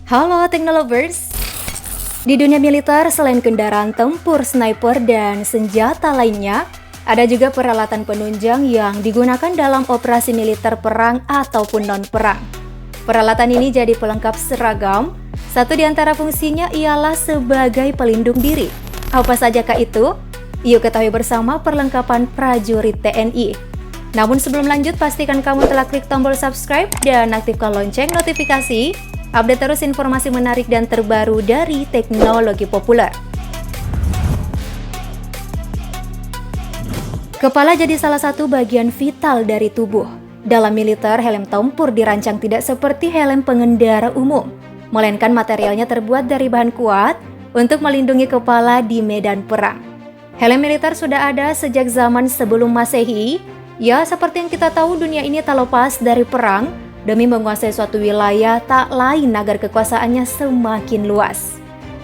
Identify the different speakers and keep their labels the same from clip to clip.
Speaker 1: Halo Teknolovers! Di dunia militer, selain kendaraan tempur, sniper, dan senjata lainnya, ada juga peralatan penunjang yang digunakan dalam operasi militer perang ataupun non-perang. Peralatan ini jadi pelengkap seragam. Satu di antara fungsinya ialah sebagai pelindung diri. Apa sajakah itu? Yuk ketahui bersama perlengkapan prajurit TNI. Namun sebelum lanjut, pastikan kamu telah klik tombol subscribe dan aktifkan lonceng notifikasi. Update terus informasi menarik dan terbaru dari teknologi populer. Kepala jadi salah satu bagian vital dari tubuh. Dalam militer, helm tempur dirancang tidak seperti helm pengendara umum, melainkan materialnya terbuat dari bahan kuat untuk melindungi kepala di medan perang. Helm militer sudah ada sejak zaman sebelum Masehi. Ya, seperti yang kita tahu, dunia ini tak lepas dari perang. Demi menguasai suatu wilayah tak lain agar kekuasaannya semakin luas.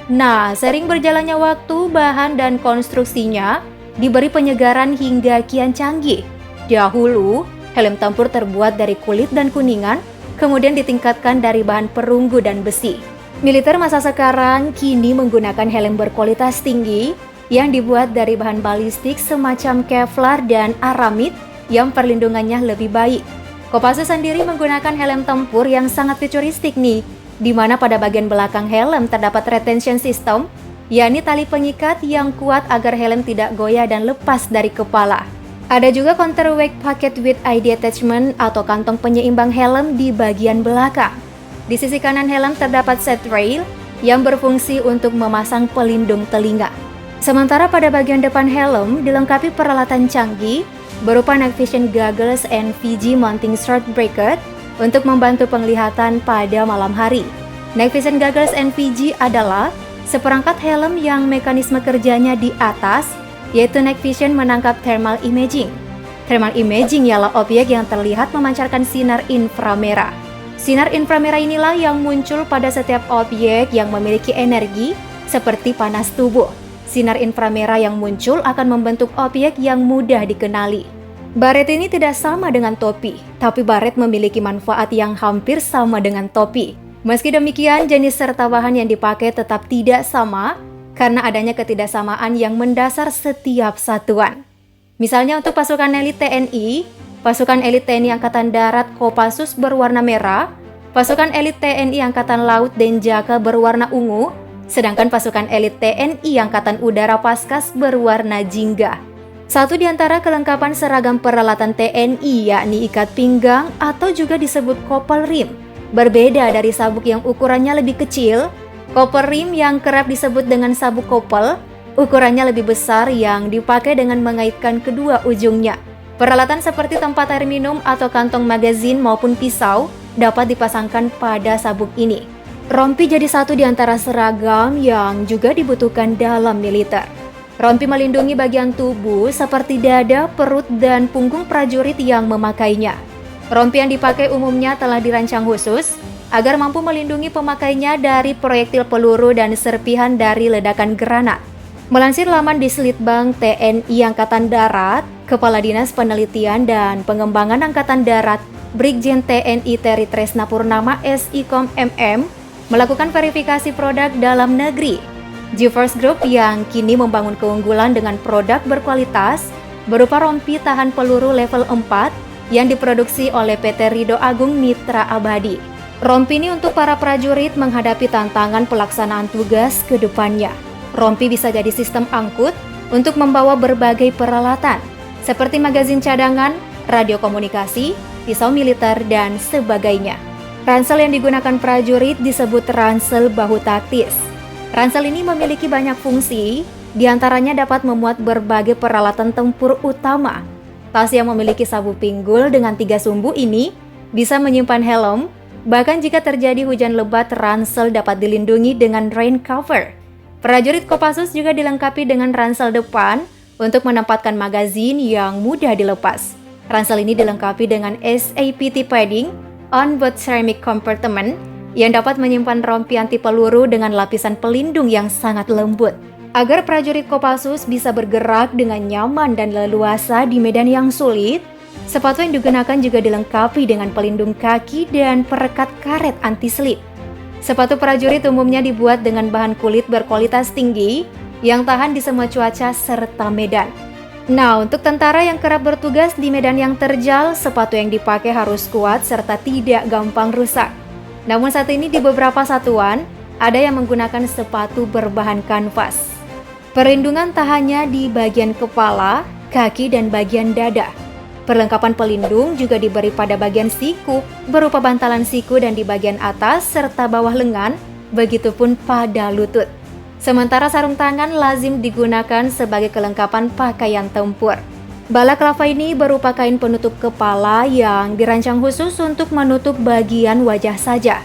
Speaker 1: Nah, sering berjalannya waktu, bahan dan konstruksinya diberi penyegaran hingga kian canggih. Dahulu, helm tempur terbuat dari kulit dan kuningan, kemudian ditingkatkan dari bahan perunggu dan besi. Militer masa sekarang kini menggunakan helm berkualitas tinggi yang dibuat dari bahan balistik semacam Kevlar dan aramid yang perlindungannya lebih baik. Kopassus sendiri menggunakan helm tempur yang sangat futuristik nih, di mana pada bagian belakang helm terdapat retention system, yakni tali pengikat yang kuat agar helm tidak goyah dan lepas dari kepala. Ada juga counterweight pocket with ID attachment atau kantong penyeimbang helm di bagian belakang. Di sisi kanan helm terdapat set rail yang berfungsi untuk memasang pelindung telinga. Sementara pada bagian depan helm dilengkapi peralatan canggih berupa night vision goggles NVG mounting short bracket untuk membantu penglihatan pada malam hari. Night vision goggles NVG adalah seperangkat helm yang mekanisme kerjanya di atas, yaitu night vision menangkap thermal imaging. Thermal imaging ialah objek yang terlihat memancarkan sinar inframerah. Sinar inframerah inilah yang muncul pada setiap objek yang memiliki energi seperti panas tubuh. Sinar inframerah yang muncul akan membentuk objek yang mudah dikenali. Baret ini tidak sama dengan topi, tapi baret memiliki manfaat yang hampir sama dengan topi. Meski demikian, jenis serta bahan yang dipakai tetap tidak sama karena adanya ketidaksamaan yang mendasar setiap satuan. Misalnya untuk pasukan elit TNI, pasukan elit TNI Angkatan Darat Kopassus berwarna merah, pasukan elit TNI Angkatan Laut Denjaka berwarna ungu, sedangkan pasukan elit TNI Angkatan Udara Paskas berwarna jingga. Satu di antara kelengkapan seragam peralatan TNI yakni ikat pinggang atau juga disebut couple rim. Berbeda dari sabuk yang ukurannya lebih kecil, couple rim yang kerap disebut dengan sabuk couple, ukurannya lebih besar yang dipakai dengan mengaitkan kedua ujungnya. Peralatan seperti tempat air minum atau kantong magazin maupun pisau dapat dipasangkan pada sabuk ini. Rompi jadi satu di antara seragam yang juga dibutuhkan dalam militer. Rompi melindungi bagian tubuh seperti dada, perut, dan punggung prajurit yang memakainya. Rompi yang dipakai umumnya telah dirancang khusus agar mampu melindungi pemakainya dari proyektil peluru dan serpihan dari ledakan granat. Melansir laman di Slitbang TNI Angkatan Darat, Kepala Dinas Penelitian dan Pengembangan Angkatan Darat Brigjen TNI Terry Tresna Purnama SIKOM MM melakukan verifikasi produk dalam negeri. GeForce Group yang kini membangun keunggulan dengan produk berkualitas berupa rompi tahan peluru level 4 yang diproduksi oleh PT Rido Agung Mitra Abadi. Rompi ini untuk para prajurit menghadapi tantangan pelaksanaan tugas ke depannya. Rompi bisa jadi sistem angkut untuk membawa berbagai peralatan seperti magazin cadangan, radio komunikasi, pisau militer, dan sebagainya. Ransel yang digunakan prajurit disebut ransel bahu taktis. Ransel ini memiliki banyak fungsi, diantaranya dapat memuat berbagai peralatan tempur utama. Tas yang memiliki sabuk pinggul dengan 3 sumbu ini bisa menyimpan helm, bahkan jika terjadi hujan lebat, ransel dapat dilindungi dengan rain cover. Prajurit Kopassus juga dilengkapi dengan ransel depan untuk menempatkan magazin yang mudah dilepas. Ransel ini dilengkapi dengan SAPT padding on-board ceramic compartment yang dapat menyimpan rompi anti peluru dengan lapisan pelindung yang sangat lembut. Agar prajurit Kopassus bisa bergerak dengan nyaman dan leluasa di medan yang sulit, sepatu yang digunakan juga dilengkapi dengan pelindung kaki dan perekat karet anti-slip. Sepatu prajurit umumnya dibuat dengan bahan kulit berkualitas tinggi yang tahan di semua cuaca serta medan. Nah, untuk tentara yang kerap bertugas di medan yang terjal, sepatu yang dipakai harus kuat serta tidak gampang rusak. Namun saat ini di beberapa satuan, ada yang menggunakan sepatu berbahan kanvas. Perlindungan tak hanya di bagian kepala, kaki, dan bagian dada. Perlengkapan pelindung juga diberi pada bagian siku, berupa bantalan siku dan di bagian atas serta bawah lengan, begitupun pada lutut. Sementara sarung tangan lazim digunakan sebagai kelengkapan pakaian tempur. Balaklava ini berupa kain penutup kepala yang dirancang khusus untuk menutup bagian wajah saja.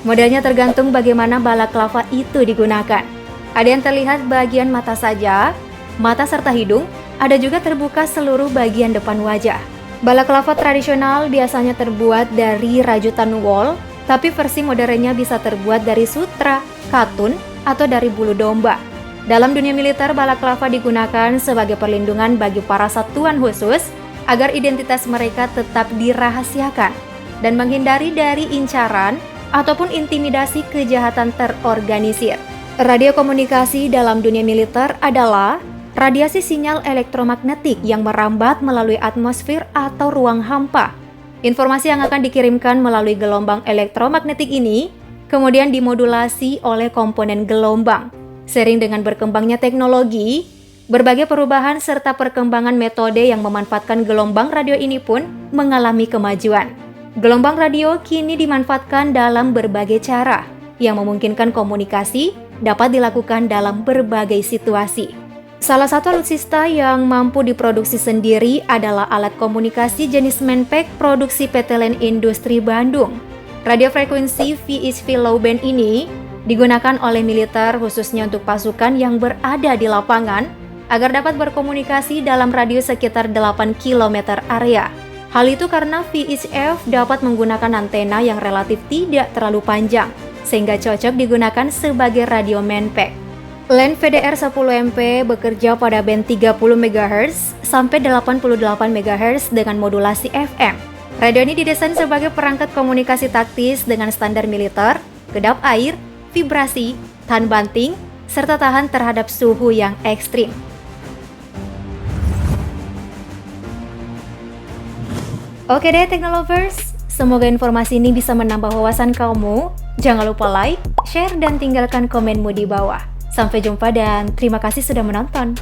Speaker 1: Modelnya tergantung bagaimana balaklava itu digunakan. Ada yang terlihat bagian mata saja, mata serta hidung, ada juga terbuka seluruh bagian depan wajah. Balaklava tradisional biasanya terbuat dari rajutan wol, tapi versi modernnya bisa terbuat dari sutra, katun, atau dari bulu domba. Dalam dunia militer, balaklava digunakan sebagai perlindungan bagi para satuan khusus agar identitas mereka tetap dirahasiakan dan menghindari dari incaran ataupun intimidasi kejahatan terorganisir. Radio komunikasi dalam dunia militer adalah radiasi sinyal elektromagnetik yang merambat melalui atmosfer atau ruang hampa. Informasi yang akan dikirimkan melalui gelombang elektromagnetik ini kemudian dimodulasi oleh komponen gelombang. Seiring dengan berkembangnya teknologi, berbagai perubahan serta perkembangan metode yang memanfaatkan gelombang radio ini pun mengalami kemajuan. Gelombang radio kini dimanfaatkan dalam berbagai cara yang memungkinkan komunikasi dapat dilakukan dalam berbagai situasi. Salah satu alutsista yang mampu diproduksi sendiri adalah alat komunikasi jenis Manpack produksi PT LAN Industri Bandung. Radio frekuensi VHF low band ini digunakan oleh militer khususnya untuk pasukan yang berada di lapangan agar dapat berkomunikasi dalam radius sekitar 8 km area. Hal itu karena VHF dapat menggunakan antena yang relatif tidak terlalu panjang, sehingga cocok digunakan sebagai radio Manpack. LAN VDR10MP bekerja pada band 30 MHz sampai 88 MHz dengan modulasi FM. Radio ini didesain sebagai perangkat komunikasi taktis dengan standar militer, kedap air, vibrasi, tahan banting, serta tahan terhadap suhu yang ekstrim. Oke deh Teknolovers, semoga informasi ini bisa menambah wawasan kamu. Jangan lupa like, share, dan tinggalkan komenmu di bawah. Sampai jumpa dan terima kasih sudah menonton.